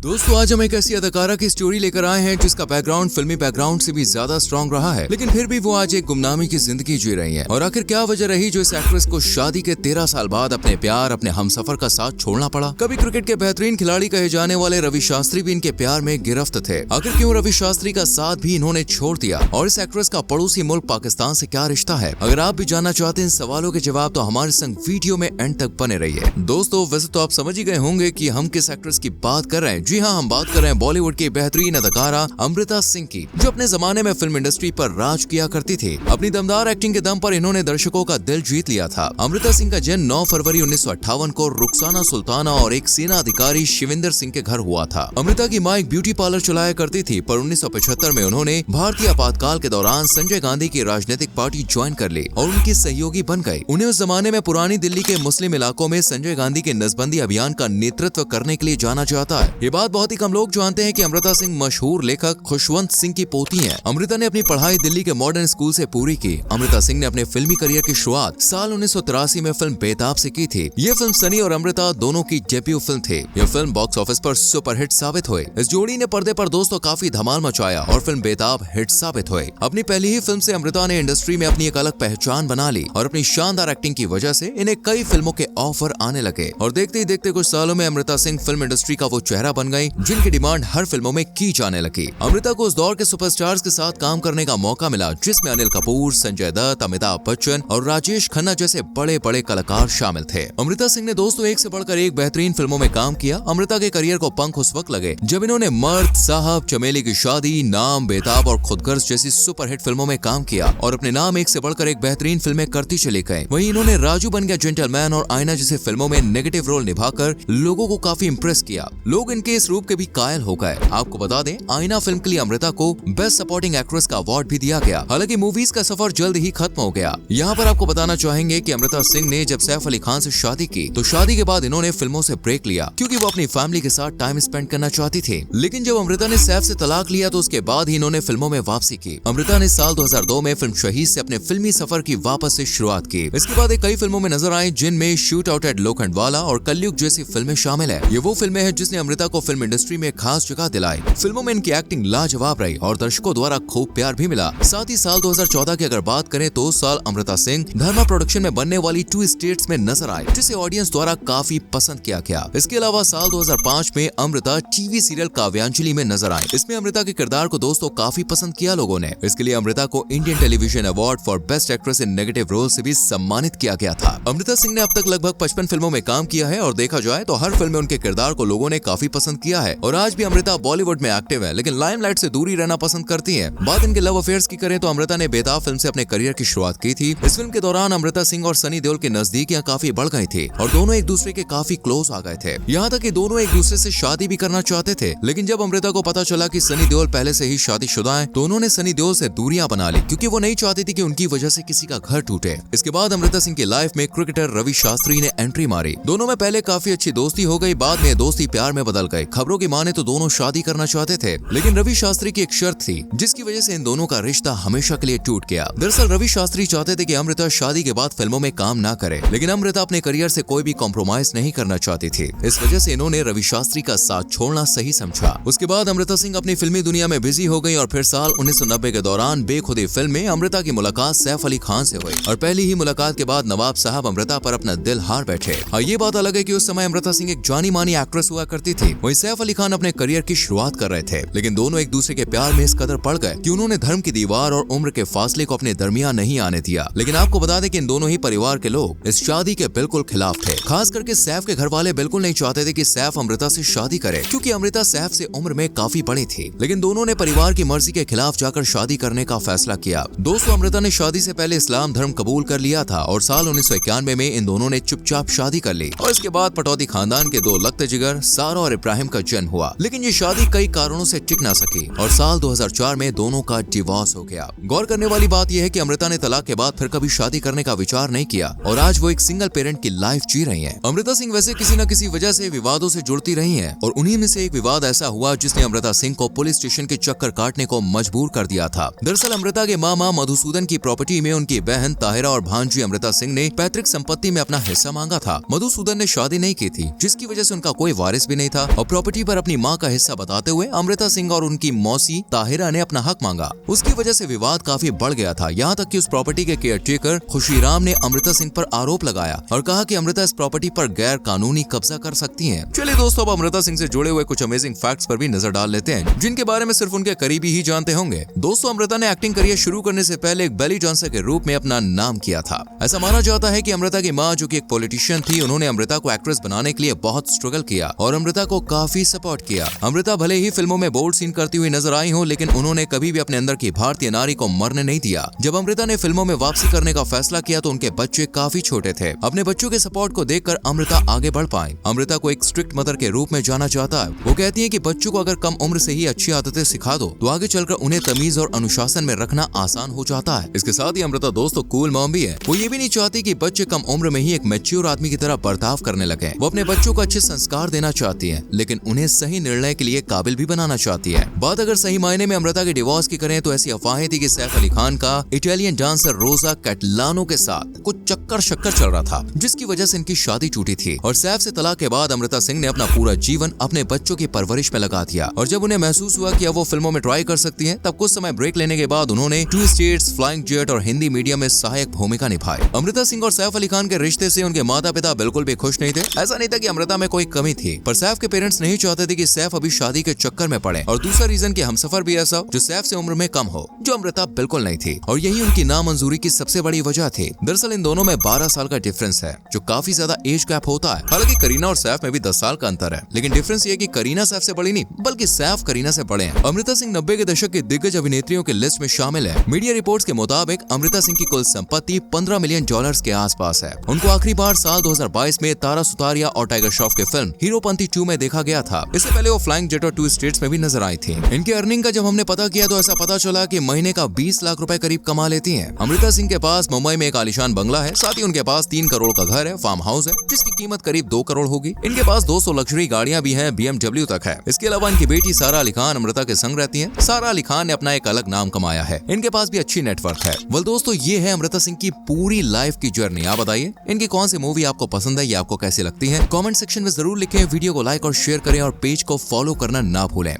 दोस्तों आज हम एक ऐसी अदाकारा की स्टोरी लेकर आए हैं जिसका बैकग्राउंड फिल्मी बैकग्राउंड से भी ज्यादा स्ट्रॉन्ग रहा है, लेकिन फिर भी वो आज एक गुमनामी की जिंदगी जी रही हैं। और आखिर क्या वजह रही जो इस एक्ट्रेस को शादी के 13 साल बाद अपने प्यार अपने हमसफर का साथ छोड़ना पड़ा। कभी क्रिकेट के बेहतरीन खिलाड़ी कहे जाने वाले रवि शास्त्री भी इनके प्यार में गिरफ्त थे। आखिर क्यों रवि शास्त्री का साथ भी इन्होंने छोड़ दिया और इस एक्ट्रेस का पड़ोसी मुल्क पाकिस्तान से क्या रिश्ता है? अगर आप भी जानना चाहते हैं इन सवालों के जवाब तो हमारे संग वीडियो में एंड तक बने रहिए। दोस्तों वैसे तो आप समझ ही गए होंगे कि हम किस एक्ट्रेस की बात कर रहे हैं। जी हाँ, हम बात कर रहे हैं बॉलीवुड की बेहतरीन अदाकारा अमृता सिंह की, जो अपने जमाने में फिल्म इंडस्ट्री पर राज किया करती थी। अपनी दमदार एक्टिंग के दम पर इन्होंने दर्शकों का दिल जीत लिया था। अमृता सिंह का जन्म 9 फरवरी 1958 को रुखसाना सुल्ताना और एक सेना अधिकारी शिविंदर सिंह के घर हुआ था। अमृता की मां एक ब्यूटी पार्लर चलाया करती थी, पर 1975 में उन्होंने भारतीय आपातकाल के दौरान संजय गांधी की राजनीतिक पार्टी ज्वाइन कर ली और उनकी सहयोगी बन गई। उन्हें उस जमाने में पुरानी दिल्ली के मुस्लिम इलाकों में संजय गांधी के नसबंदी अभियान का नेतृत्व करने के लिए जाना जाता है। ये बात बहुत ही कम लोग जानते हैं कि अमृता सिंह मशहूर लेखक खुशवंत सिंह की पोती हैं। अमृता ने अपनी पढ़ाई दिल्ली के मॉडर्न स्कूल से पूरी की। अमृता सिंह ने अपने फिल्मी करियर की शुरुआत साल 1983 में फिल्म बेताब से की थी। ये फिल्म सनी और अमृता दोनों की डेब्यू फिल्म थी। यह फिल्म बॉक्स ऑफिस पर सुपरहिट साबित हुई। इस जोड़ी ने पर्दे पर दोस्तों काफी धमाल मचाया और फिल्म बेताब हिट साबित हुई। अपनी पहली ही फिल्म से अमृता ने इंडस्ट्री में अपनी एक अलग पहचान बना ली और अपनी शानदार एक्टिंग की वजह से इन्हें कई फिल्मों के ऑफर आने लगे और देखते ही देखते कुछ सालों में अमृता सिंह फिल्म इंडस्ट्री का वो चेहरा बन गई जिनकी डिमांड हर फिल्मों में की जाने लगी। अमृता को उस दौर के सुपरस्टार्स के साथ काम करने का मौका मिला जिसमें अनिल कपूर, संजय दत्त, अमिताभ बच्चन और राजेश खन्ना जैसे बड़े बड़े कलाकार शामिल थे। अमृता सिंह ने दोस्तों एक से बढ़कर एक बेहतरीन फिल्मों में काम किया। अमृता के करियर को पंख उस वक्त लगे जब इन्होंने मर्द, साहब, चमेली की शादी, नाम, बेताब और खुदगर्ज जैसी सुपरहिट फिल्मों में काम किया और अपने नाम एक से बढ़कर एक बेहतरीन फिल्में करती चली गई। वहीं इन्होंने राजू बन गया जेंटलमैन और आईना जैसी फिल्मों में नेगेटिव रोल निभाकर लोगों को काफी इंप्रेस किया। लोग इनके इस रूप के भी कायल हो गए। आपको बता दें, आईना फिल्म के लिए अमृता को बेस्ट सपोर्टिंग एक्ट्रेस का अवार्ड भी दिया गया। हालांकि मूवीज का सफर जल्द ही खत्म हो गया। यहाँ पर आपको बताना चाहेंगे कि अमृता सिंह ने जब सैफ अली खान से शादी की तो शादी के बाद इन्होंने फिल्मों से ब्रेक लिया क्योंकि वो अपनी फैमिली के साथ टाइम स्पेंड करना चाहती थी। लेकिन जब अमृता ने सैफ से तलाक लिया तो उसके बाद ही इन्होंने फिल्मों में वापसी की। अमृता ने साल 2002 में फिल्म शहीद से अपने फिल्मी सफर की वापस से शुरुआत की। इसके बाद कई फिल्मों में नजर आई जिनमें शूट आउट एट लोखंडवाला और कलयुग जैसी फिल्में शामिल है। ये वो फिल्में हैं जिसने अमृता को फिल्म इंडस्ट्री में खास जगह दिलाई। फिल्मों में इनकी एक्टिंग लाजवाब रही और दर्शकों द्वारा खूब प्यार भी मिला। साथ ही साल 2014 की अगर बात करें तो उस साल अमृता सिंह धर्मा प्रोडक्शन में बनने वाली 2 स्टेट्स में नजर आई जिसे ऑडियंस द्वारा काफी पसंद किया गया। इसके अलावा साल 2005 में अमृता टीवी सीरियल काव्यांजलि में नजर आई। इसमें अमृता के किरदार को दोस्तों काफी पसंद किया लोगों ने। इसके लिए अमृता को Indian television award for best actress in negative role से भी सम्मानित किया गया था। अमृता सिंह ने अब तक लगभग 55 फिल्मों में काम किया है और देखा जाए तो हर फिल्म में उनके किरदार को लोगों ने काफी पसंद किया है और आज भी अमृता बॉलीवुड में एक्टिव है लेकिन लाइमलाइट से दूरी रहना पसंद करती हैं। बात इनके लव अफेयर्स की करें तो अमृता ने बेताब फिल्म से अपने करियर की शुरुआत की थी। इस फिल्म के दौरान अमृता सिंह और सनी देओल की नजदीकियां काफी बढ़ गई थी और दोनों एक दूसरे के काफी क्लोज आ गए थे। यहाँ तक कि दोनों एक दूसरे से शादी भी करना चाहते थे, लेकिन जब अमृता को पता चला कि सनी देओल पहले से ही शादीशुदा है तो उन्होंने सनी देओल से दूरियां बना ली क्योंकि वो नहीं चाहती थी कि उनकी वजह से किसी का घर टूटे। इसके बाद अमृता सिंह की लाइफ में क्रिकेटर रवि शास्त्री ने एंट्री मारी। दोनों में पहले काफी अच्छी दोस्ती हो गई, बाद में दोस्ती प्यार में बदल गई। खबरों की माने तो दोनों शादी करना चाहते थे, लेकिन रवि शास्त्री की एक शर्त थी जिसकी वजह से इन दोनों का रिश्ता हमेशा के लिए टूट गया। दरअसल रवि शास्त्री चाहते थे कि अमृता शादी के बाद फिल्मों में काम ना करे, लेकिन अमृता अपने करियर से कोई भी कॉम्प्रोमाइज नहीं करना चाहती थी। इस वजह से इन्होंने रवि शास्त्री का साथ छोड़ना सही समझा। उसके बाद अमृता सिंह अपनी फिल्मी दुनिया में बिजी हो गई और फिर साल 1990 के दौरान बेखुदी फिल्म में अमृता की मुलाकात सैफ अली खान से हुई और पहली ही मुलाकात के बाद नवाब साहब अमृता पर अपना दिल हार बैठे। हाँ, ये बात अलग है कि उस समय अमृता सिंह एक जानी मानी एक्ट्रेस हुआ करती थी, वहीं सैफ अली खान अपने करियर की शुरुआत कर रहे थे, लेकिन दोनों एक दूसरे के प्यार में इस कदर पड़ गए कि उन्होंने धर्म की दीवार और उम्र के फासले को अपने दरमियान नहीं आने दिया। लेकिन आपको बता दें कि इन दोनों ही परिवार के लोग इस शादी के बिल्कुल खिलाफ थे। खास करके सैफ के घर वाले बिल्कुल नहीं चाहते थे कि सैफ अमृता से शादी करे क्योंकि अमृता सैफ से उम्र में काफी बड़ी थी, लेकिन दोनों ने परिवार की मर्जी के खिलाफ जाकर शादी करने का फैसला किया। दोस्तों अमृता ने शादी से पहले इस्लाम धर्म कबूल कर लिया था और साल 1991 में इन दोनों ने चुपचाप शादी कर ली और इसके बाद पटौदी खानदान के 2 लख्त जिगर सारा और इब्राहिम का जन्म हुआ। लेकिन ये शादी कई कारणों से टिक ना सकी और साल 2004 में दोनों का डिवोर्स हो गया। गौर करने वाली बात यह है कि अमृता ने तलाक के बाद फिर कभी शादी करने का विचार नहीं किया और आज वो एक सिंगल पेरेंट की लाइफ जी रही हैं। अमृता सिंह वैसे किसी न किसी वजह से विवादों से जुड़ती रही हैं और उन्हीं में से एक विवाद ऐसा हुआ जिसने अमृता सिंह को पुलिस स्टेशन के चक्कर काटने को मजबूर कर दिया था। दरअसल अमृता के मामा मधुसूदन की प्रॉपर्टी में उनकी बहन ताहिरा और भांजी अमृता सिंह ने पैतृक संपत्ति में अपना हिस्सा मांगा था। मधुसूदन ने शादी नहीं की थी जिसकी वजह से उनका कोई वारिस भी नहीं था और प्रॉपर्टी पर अपनी माँ का हिस्सा बताते हुए अमृता सिंह और उनकी मौसी ताहिरा ने अपना हक मांगा। उसकी वजह से विवाद काफी बढ़ गया था, यहाँ तक कि उस प्रॉपर्टी के केयरटेकर खुशीराम ने अमृता सिंह पर आरोप लगाया और कहा कि अमृता इस प्रॉपर्टी पर गैर कानूनी कब्जा कर सकती हैं। चलिए दोस्तों, अब अमृता सिंह से जुड़े हुए कुछ अमेजिंग फैक्ट्स पर भी नजर डाल लेते हैं, जिनके बारे में सिर्फ उनके करीबी ही जानते होंगे। दोस्तों, अमृता ने एक्टिंग करियर शुरू करने से पहले एक बेली डांसर के रूप में अपना नाम किया था। ऐसा माना जाता है कि अमृता की माँ, जो कि एक पॉलिटिशियन थी, उन्होंने अमृता को एक्ट्रेस बनाने के लिए बहुत स्ट्रगल किया और अमृता को काफी सपोर्ट किया। अमृता भले ही फिल्मों में बोल्ड सीन करती हुई नजर आई हो, लेकिन उन्होंने कभी भी अपने अंदर की भारतीय नारी को मरने नहीं दिया। जब अमृता ने फिल्मों में वापसी करने का फैसला किया तो उनके बच्चे काफी छोटे थे। अपने बच्चों के सपोर्ट को देखकर अमृता आगे बढ़ पाई। अमृता को एक स्ट्रिक्ट मदर के रूप में जाना जाता है। वो कहती है कि बच्चों को अगर कम उम्र से ही अच्छी आदतें सिखा दो तो आगे चलकर उन्हें तमीज और अनुशासन में रखना आसान हो जाता है। इसके साथ ही अमृता दोस्तों कूल मॉम भी है। वो ये भी नहीं चाहती कि बच्चे कम उम्र में ही एक मैच्योर आदमी की तरह बर्ताव करने लगे। वो अपने बच्चों को अच्छे संस्कार देना चाहती है, लेकिन उन्हें सही निर्णय के लिए काबिल भी बनाना चाहती है। बात अगर सही मायने में अमृता के डिवोर्स की करें तो ऐसी अफवाहें थी कि सैफ अली खान का इटालियन डांसर रोजा कैटलानो के साथ कुछ चक्कर शक्कर चल रहा था, जिसकी वजह से इनकी शादी टूटी थी। और सैफ से तलाक के बाद अमृता सिंह ने अपना पूरा जीवन अपने बच्चों की परवरिश में लगा दिया। और जब उन्हें महसूस हुआ कि अब वो फिल्मों में ट्राई कर सकती हैं, तब कुछ समय ब्रेक लेने के बाद उन्होंने 2 स्टेट्स, फ्लाइंग जेट और हिंदी मीडिया में सहायक भूमिका निभाई। अमृता सिंह और सैफ अली खान के रिश्ते से उनके माता पिता बिल्कुल भी खुश नहीं थे। ऐसा नहीं था कि अमृता में कोई कमी थी, पर सैफ के पेरेंट्स नहीं चाहते थे कि सैफ अभी शादी के चक्कर में पड़े। और दूसरा रीजन कि हमसफर भी ऐसा जो सैफ से उम्र में कम हो, जो अमृता बिल्कुल नहीं थी। और यही उनकी नामंजूरी की सबसे बड़ी वजह थी। दरअसल इन दोनों में 12 साल का डिफरेंस है, जो काफी ज्यादा एज गैप होता है। हालांकि करीना और सैफ में भी 10 साल का अंतर है, लेकिन डिफरेंस ये है कि करीना सैफ से बड़ी नहीं, बल्कि सैफ करीना से बड़े हैं। अमृता सिंह 90 के दशक के दिग्गज अभिनेत्रियों की लिस्ट में शामिल है। मीडिया रिपोर्ट्स के मुताबिक अमृता सिंह की कुल संपत्ति $15 मिलियन के आसपास है। उनको आखिरी बार साल 2022 में तारा सुतारिया और टाइगर श्रॉफ के फिल्म हीरोपंती 2 में देखा गया था। इससे पहले वो फ्लाइंग जेट और 2 स्टेट्स में भी नजर आई थी। इनकी अर्निंग का जब हमने पता किया तो ऐसा पता चला कि महीने का 20 लाख रुपए करीब कमा लेती हैं। अमृता सिंह के पास मुंबई में एक आलीशान बंगला है, साथ ही उनके पास 3 करोड़ का घर है, फार्म हाउस है, जिसकी कीमत करीब 2 करोड़ होगी। इनके पास 200 लग्जरी गाड़ियां भी हैं, BMW तक है। इसके अलावा इनकी बेटी सारा अली खान अमृता के संग रहती है। सारा अली खान ने अपना एक अलग नाम कमाया है। इनके पास भी अच्छी नेटवर्क है। वेल दोस्तों, ये है अमृता सिंह की पूरी लाइफ की जर्नी। आप बताइए इनकी कौन सी मूवी आपको पसंद है या आपको कैसी लगती है? कमेंट सेक्शन में जरूर लिखें। वीडियो को लाइक और शेयर करें और पेज को फॉलो करना ना भूलें।